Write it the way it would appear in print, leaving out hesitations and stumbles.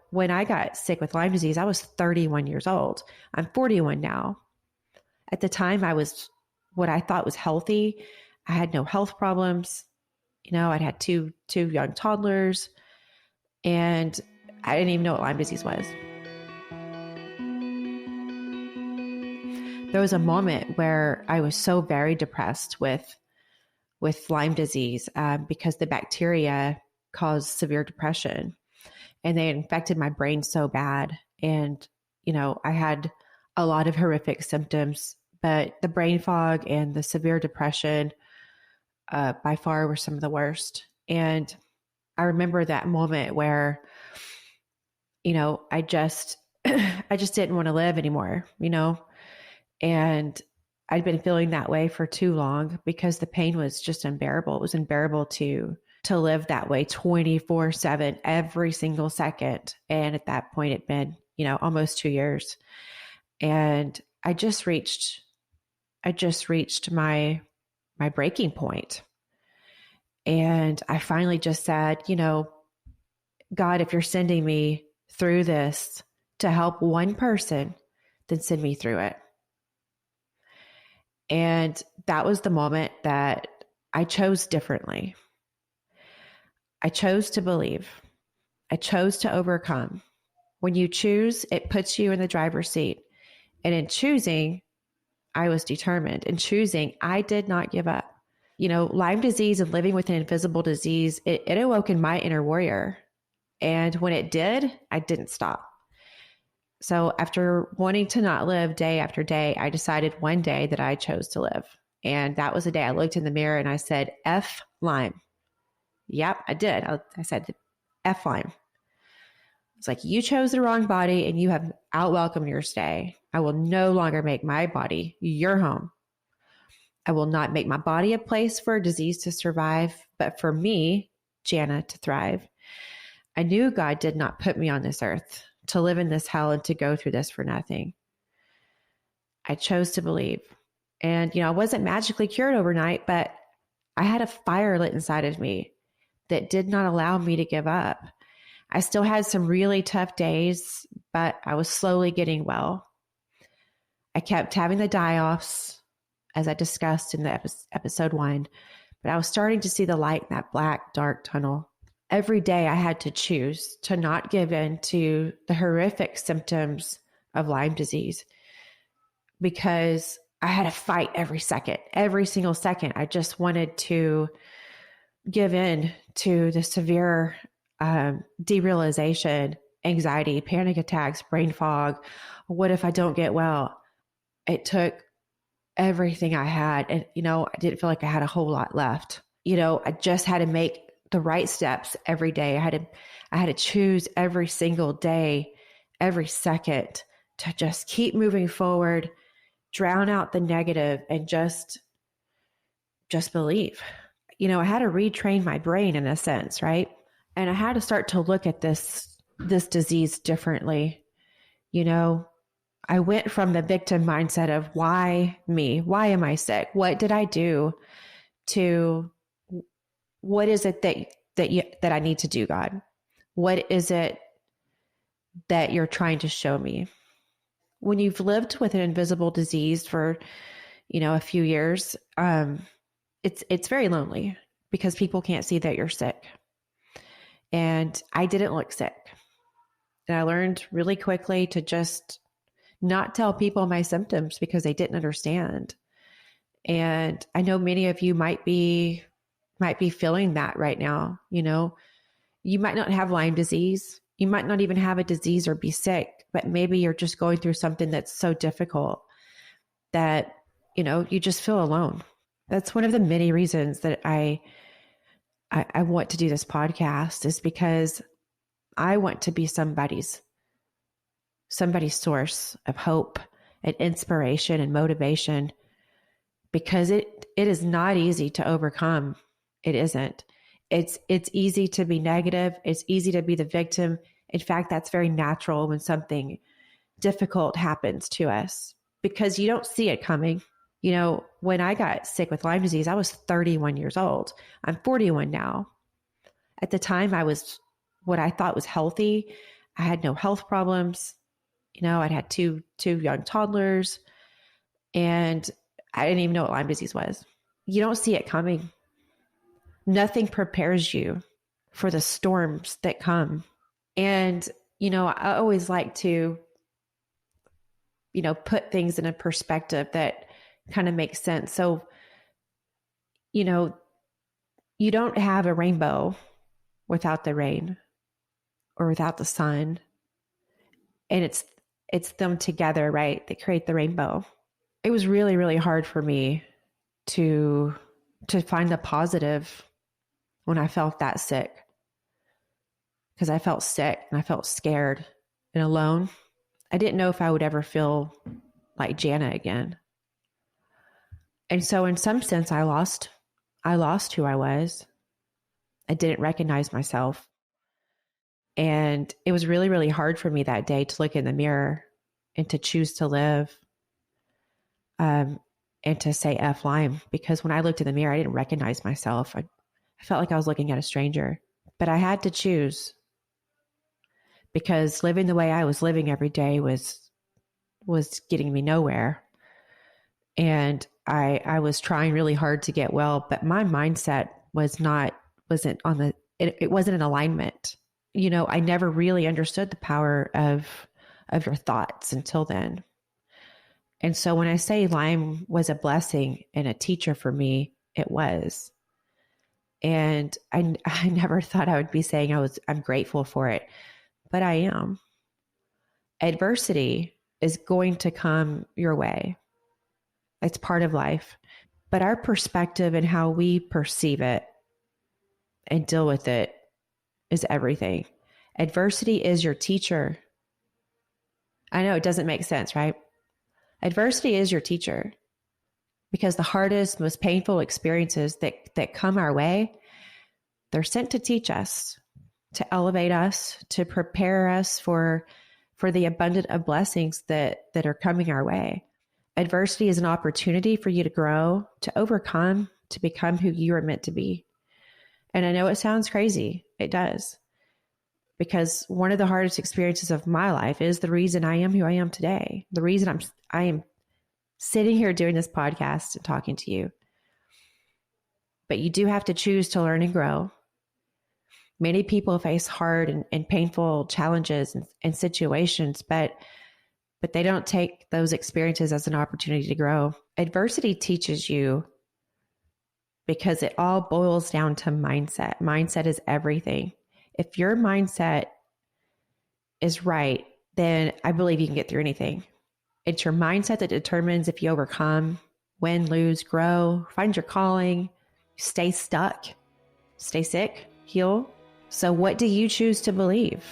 When I got sick with Lyme disease, I was 31 years old. I'm 41 now. At the time, I was what I thought was healthy. I had no health problems. I'd had two young toddlers, and I didn't even know what Lyme disease was. There was a moment where I was so very depressed with Lyme disease because the bacteria caused severe depression, and they infected my brain so bad. And, I had a lot of horrific symptoms, but the brain fog and the severe depression by far were some of the worst. And I remember that moment where, I just didn't want to live anymore, and I'd been feeling that way for too long because the pain was just unbearable. It was unbearable to live that way 24/7 every single second. And at that point, it'd been, almost 2 years. And I just reached my breaking point. And I finally just said, God, if you're sending me through this to help one person, then send me through it. And that was the moment that I chose differently. I chose to believe. I chose to overcome. When you choose, it puts you in the driver's seat. And in choosing, I was determined. In choosing, I did not give up. Lyme disease and living with an invisible disease, it awoke in my inner warrior. And when it did, I didn't stop. So after wanting to not live day after day, I decided one day that I chose to live. And that was the day I looked in the mirror and I said, F Lyme. Yep, I did. I said, F Lyme. It's like, you chose the wrong body and you have outwelcomed your stay. I will no longer make my body your home. I will not make my body a place for disease to survive, but for me, Jana, to thrive. I knew God did not put me on this earth to live in this hell and to go through this for nothing. I chose to believe. And, I wasn't magically cured overnight, but I had a fire lit inside of me that did not allow me to give up. I still had some really tough days, but I was slowly getting well. I kept having the die-offs, as I discussed in the episode 1, but I was starting to see the light in that black, dark tunnel. Every day I had to choose to not give in to the horrific symptoms of Lyme disease because I had to fight every single second. I just wanted to give in to the severe derealization, anxiety, panic attacks, brain fog. What if I don't get well? It took everything I had. And, I didn't feel like I had a whole lot left. I just had to make the right steps every day. I had to choose every single day, every second to just keep moving forward, drown out the negative, and just believe. I had to retrain my brain in a sense, right? And I had to start to look at this disease differently. I went from the victim mindset of why me? Why am I sick? What did I do? To what is it that I need to do, God? What is it that you're trying to show me? When you've lived with an invisible disease for, a few years, it's very lonely because people can't see that you're sick. And I didn't look sick. And I learned really quickly to just not tell people my symptoms because they didn't understand. And I know many of you might be feeling that right now. You might not have Lyme disease. You might not even have a disease or be sick, but maybe you're just going through something that's so difficult that, you just feel alone. That's one of the many reasons that I want to do this podcast, is because I want to be somebody's source of hope and inspiration and motivation, because it is not easy to overcome. It isn't. It's easy to be negative. It's easy to be the victim. In fact, that's very natural when something difficult happens to us because you don't see it coming. When I got sick with Lyme disease, I was 31 years old. I'm 41 now. At the time, I was what I thought was healthy. I had no health problems. I'd had two young toddlers, and I didn't even know what Lyme disease was. You don't see it coming. Nothing prepares you for the storms that come. And, I always like to, put things in a perspective that kind of makes sense. So, you don't have a rainbow without the rain or without the sun. And it's them together, right, that create the rainbow. It was really, really hard for me to find the positive when I felt that sick, because I felt sick and I felt scared and alone. I didn't know if I would ever feel like Jana again. And so in some sense, I lost who I was. I didn't recognize myself. And it was really, really hard for me that day to look in the mirror and to choose to live, and to say F Lyme, because when I looked in the mirror, I didn't recognize myself. I felt like I was looking at a stranger, but I had to choose, because living the way I was living every day was getting me nowhere. And I was trying really hard to get well, but my mindset wasn't in alignment. I never really understood the power of your thoughts until then. And so when I say Lyme was a blessing and a teacher for me, it was. And I never thought I would be saying I'm grateful for it, but I am. Adversity is going to come your way. It's part of life. But our perspective and how we perceive it and deal with it is everything. Adversity is your teacher. I know it doesn't make sense, right? Adversity is your teacher, because the hardest, most painful experiences that come our way, they're sent to teach us, to elevate us, to prepare us for the abundance of blessings that are coming our way. Adversity is an opportunity for you to grow, to overcome, to become who you are meant to be. And I know it sounds crazy. It does. Because one of the hardest experiences of my life is the reason I am who I am today. The reason I am sitting here doing this podcast and talking to you. But you do have to choose to learn and grow. Many people face hard and painful challenges and situations, but they don't take those experiences as an opportunity to grow. Adversity teaches you, because it all boils down to mindset. Mindset is everything. If your mindset is right, then I believe you can get through anything. It's your mindset that determines if you overcome, win, lose, grow, find your calling, stay stuck, stay sick, heal. So what do you choose to believe?